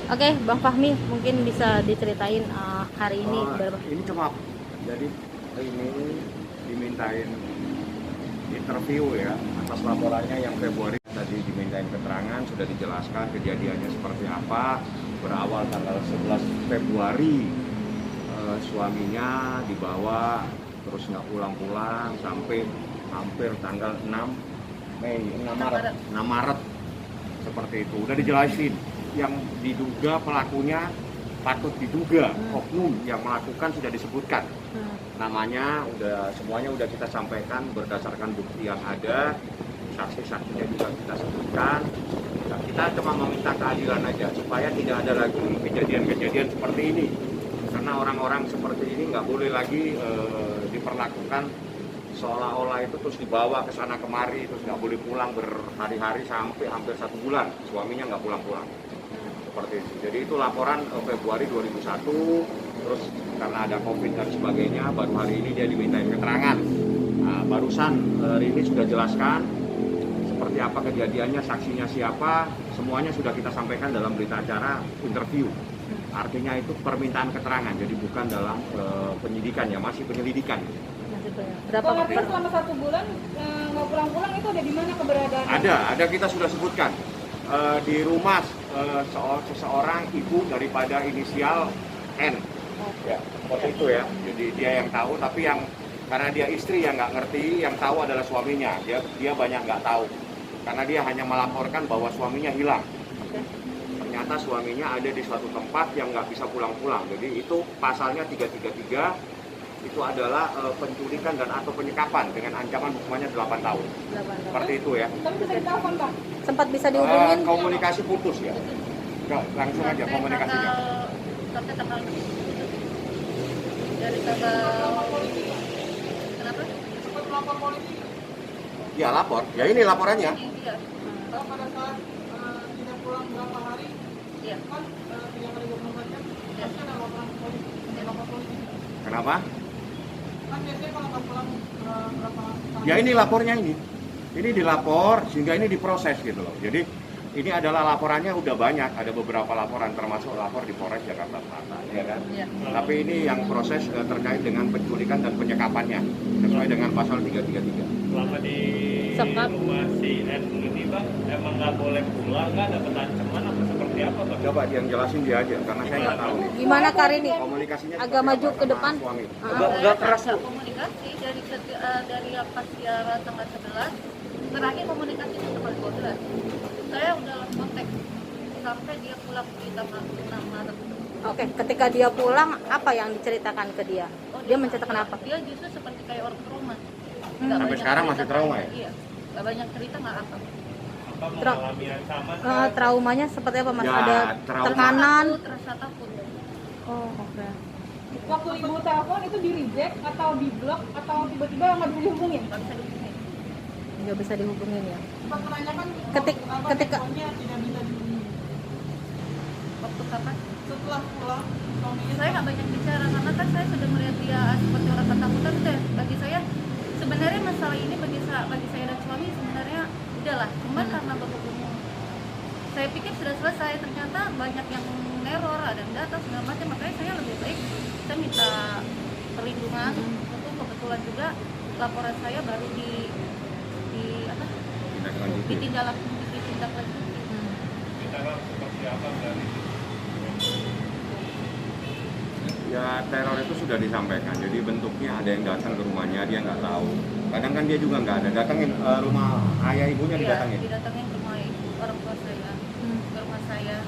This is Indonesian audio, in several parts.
Oke, Bang Fahmi mungkin bisa diceritain hari ini berapa? Ini cuma jadi ini dimintain interview ya atas laporannya yang Februari tadi dimintain keterangan, sudah dijelaskan kejadiannya seperti apa. Berawal tanggal 11 Februari suaminya dibawa terus nggak pulang-pulang sampai hampir tanggal 6 Mei, 6 Maret seperti itu. Udah dijelasin yang diduga pelakunya, patut diduga oknum yang melakukan sudah disebutkan namanya, semuanya udah kita sampaikan berdasarkan bukti yang ada, saksi-saksinya juga kita sebutkan. Nah, kita cuma meminta keadilan aja supaya tidak ada lagi kejadian-kejadian seperti ini, karena orang-orang seperti ini nggak boleh lagi diperlakukan seolah-olah itu terus dibawa ke sana kemari, terus nggak boleh pulang berhari-hari sampai hampir 1 bulan suaminya nggak pulang-pulang seperti itu. Jadi itu laporan Februari 2001, terus karena ada COVID dan sebagainya baru hari ini dia dimintain keterangan. Nah, barusan hari ini sudah jelaskan seperti apa kejadiannya, saksinya siapa, semuanya sudah kita sampaikan dalam berita acara interview. Artinya itu permintaan keterangan, jadi bukan dalam penyidikan ya, masih penyelidikan. Berapa selama 1 bulan nggak pulang-pulang itu ada di mana keberadaan? Ada kita sudah sebutkan di rumah seseorang ibu daripada inisial N. Ya, seperti itu ya. Jadi dia yang tahu, tapi yang karena dia istri yang nggak ngerti, yang tahu adalah suaminya. Dia banyak nggak tahu, karena dia hanya melaporkan bahwa suaminya hilang. Ternyata suaminya ada di suatu tempat yang nggak bisa pulang-pulang. Jadi itu pasalnya 333. Itu adalah penculikan dan atau penyekapan dengan ancaman hukumannya 8 tahun. 8 tahun. Seperti itu ya. Tapi bisa ditelepon, Pak? Sempat bisa dihubungin? Komunikasi putus ya. Langsung aja komunikasinya. Sampai tanggal dari tanggal kenapa? Sempat melapor polisi. Ya lapor. Ya ini laporannya. Iya. Kalau pada saat tidak pulang berapa hari, Iya. kan tidak ada 24 jam, pasti ada laporan polisi. Lapor polisi. Kenapa? Kan biasanya kalau nggak pulang berapa hari? Ya ini lapornya ini. Ini dilapor sehingga ini diproses gitu loh. Jadi ini adalah laporannya udah banyak, ada beberapa laporan termasuk lapor di Polres Jakarta Selatan, ya kan? Iya. Tapi ini yang proses terkait dengan penculikan dan penyekapannya sesuai dengan pasal 333. Selama di Sekap. rumah si N ini Bang, emang nggak boleh pulang, nggak dapat ancaman apa seperti apa Bang? Coba yang jelasin dia aja, karena saya nggak tahu nih. Gimana Karini? Komunikasinya Agak seperti maju apa ke sama depan. suami? Saya pas komunikasi dari pas siaran tanggal 11, terakhir komunikasi itu tanggal 12. Saya udah kontak sampai dia pulang di tanggal 6 Maret. Oke, ketika dia pulang apa yang diceritakan ke dia? Dia menceritakan apa? Dia justru seperti kayak orang trauma. Sampai sekarang masih trauma ya? Iya. Gak banyak cerita, nggak apa. Apa Tra- mengalami ancaman? Traumanya seperti apa Mas? Ya, Ada trauma. tekanan? Takut, rasa takut. Oh, oke. Waktu ibu telepon itu di reject atau di blok atau tiba-tiba nggak bisa dihubungin? Nggak bisa dihubungin. Nggak bisa dihubungin ya. Sempat menanyakan Ketika teleponnya tidak bisa dihubungin. Waktu kapan? Setelah pulang suaminya Saya nggak banyak bicara karena kan saya sudah melihat dia seperti orang ketakutan. Deh, bagi saya sebenarnya masalah ini bagi saya dan suami sebenarnya udahlah. Cuma karena berhubung saya pikir sudah selesai, ternyata banyak yang neror, ada yang data segala macam, makanya saya lebih baik saya minta perlindungan. Itu kebetulan juga laporan saya baru apa? Ditindaklanjuti. Sekarang seperti apa dari Ya teror itu sudah disampaikan, jadi bentuknya ada yang datang ke rumahnya, dia nggak tahu. Kadang kan dia juga nggak ada, datangin rumah ayah ibunya didatangin. Didatangin ke rumah orang tua saya, ke rumah saya.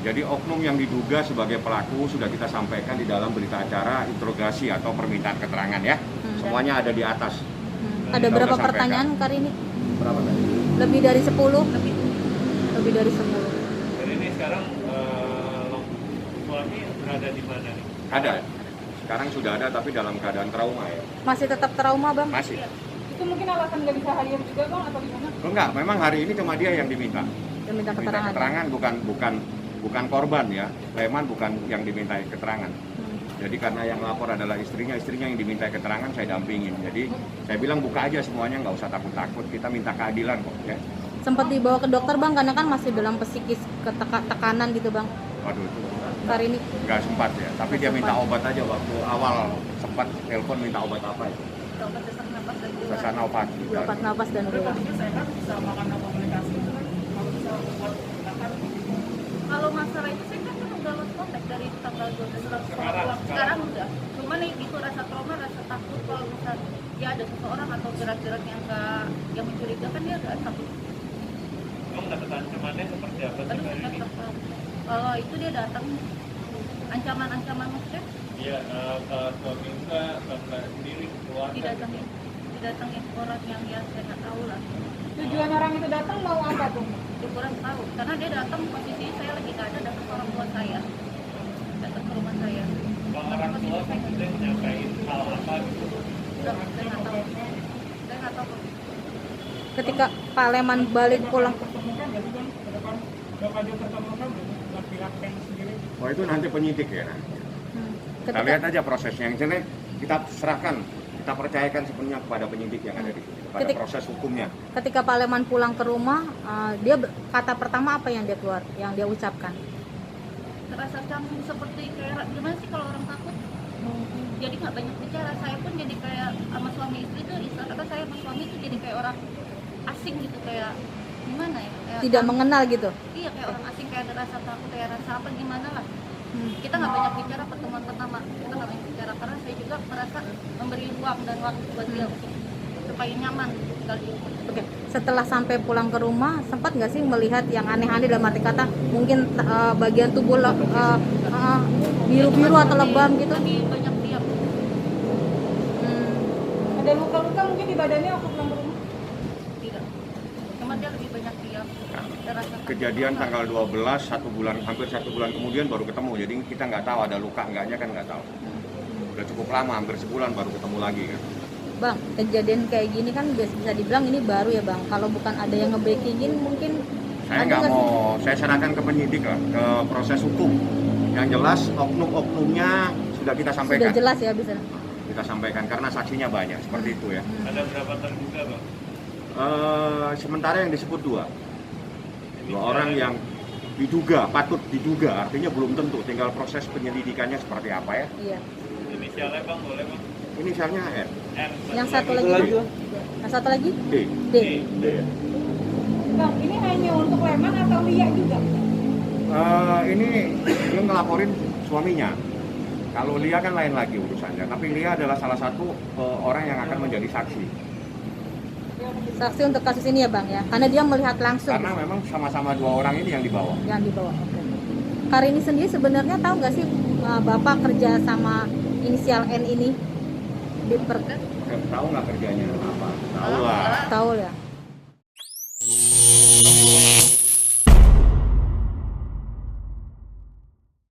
Jadi oknum yang diduga sebagai pelaku sudah kita sampaikan di dalam berita acara interogasi atau permintaan keterangan ya. Semuanya ada di atas. Ada Kita berapa udah sampaikan. pertanyaan Karini? Berapa tadi? Lebih dari 10? Lebih Lebih dari 10. Jadi ini sekarang suami berada di mana nih? Ada. Sekarang sudah ada tapi dalam keadaan trauma ya. Masih tetap trauma, Bang? Masih. itu mungkin alasan nggak bisa hadir juga bang atau gimana? Enggak, memang hari ini cuma dia yang diminta. Dia minta Minta keterangan. keterangan bukan korban ya. Leman bukan yang dimintai keterangan. Jadi karena yang lapor adalah istrinya yang diminta keterangan saya dampingin. Jadi saya bilang buka aja semuanya, nggak usah takut-takut. Kita minta keadilan kok ya. Sempat dibawa ke dokter, Bang, karena kan masih dalam psikis tekanan gitu, Bang. Waduh itu Karini? nggak sempat ya. Tapi dia minta obat aja waktu awal sempat telepon minta obat apa itu? obat sesak napas dan gula. Sesak nafas. Obat nafas dan gula. Kalau masalah itu saya kan udah lost kontak dari tanggal 12 sekarang udah. Cuman itu rasa trauma, rasa takut kalau misalnya ya ada seseorang atau gerak-gerak yang mencurigakan, dia agak takut. Kamu dapat ancamannya seperti apa sih? Aduh, Mbak saya Rini? takut. Kalau itu dia datang ancaman maksudnya Iya, ke suami enggak, ke Mbak sendiri, keluarga. didatangin orang yang ya saya nggak tahu lah. Tujuan orang itu datang mau apa tuh? Dia kurang tahu karena dia datang posisi saya lagi nggak ada, datang ke orang tua saya, datang ke rumah saya. Kalau orang tua maksudnya nyampein hal apa gitu? Udah, saya nggak tahu. Saya nggak tahu. Ketika Pak Leman balik pulang, Oh itu nanti penyidik ya. Kita lihat aja prosesnya. Yang jelas kita serahkan, kita percayakan sepenuhnya kepada penyidik yang ada di sini, pada proses hukumnya. ketika Pak Leman pulang ke rumah, kata pertama apa yang dia keluar, yang dia ucapkan? Terasa canggung seperti kayak gimana sih kalau orang takut? Jadi nggak banyak bicara. Saya pun jadi kayak sama suami istri tuh, atau saya sama suami itu jadi kayak orang asing gitu, kayak gimana ya? Kayak Tidak mengenal gitu. Iya, kayak orang asing, kayak ada rasa takut, kayak rasa apa gimana lah. Kita nggak banyak bicara pertemuan pertama, kita nggak banyak bicara karena saya juga merasa memberi ruang dan waktu buat dia supaya nyaman tinggal di rumah. Oke, setelah sampai pulang ke rumah, sempat nggak sih melihat yang aneh-aneh dalam arti kata, mungkin bagian tubuh biru-biru atau lebam gitu? Lebih banyak diam. Ada luka-luka mungkin di badannya waktu pulang ke rumah? Tidak. Cuma dia lebih banyak diam. Ada rasa takut. Kejadian tanggal 12, hampir 1 bulan kemudian baru ketemu. Jadi kita nggak tahu ada luka enggaknya kan nggak tahu. Udah cukup lama, hampir sebulan baru ketemu lagi kan. Bang, kejadian kayak gini kan bisa dibilang ini baru ya bang. Kalau bukan ada yang nge-backingin mungkin Saya ada nggak nggak sih? mau, saya serahkan ke penyidik lah, ke proses hukum. Yang jelas oknum-oknumnya sudah kita sampaikan. Sudah jelas ya bisa. Kita sampaikan karena saksinya banyak seperti itu ya. Ada berapa terduga, Bang? Sementara yang disebut dua orang yang diduga, patut diduga, artinya belum tentu, tinggal proses penyelidikannya seperti apa ya. Iya. Inisialnya, Bang, boleh, Bang? Inisialnya R. M. Yang satu lagi, Bang? Yang satu lagi? D. D. D. Bang, ini hanya untuk Leman atau Lia juga? Ini dia ngelaporin suaminya. Kalau Lia kan lain lagi urusannya, tapi Lia adalah salah satu orang yang akan menjadi saksi. Saksi untuk kasus ini ya bang ya, karena dia melihat langsung. Karena memang sama-sama 2 orang ini yang dibawa. Yang dibawa. Oke. Karini sendiri sebenarnya tahu nggak sih bapak kerja sama inisial N ini? Tahu nggak kerjanya apa? Tahu lah. Tahu ya.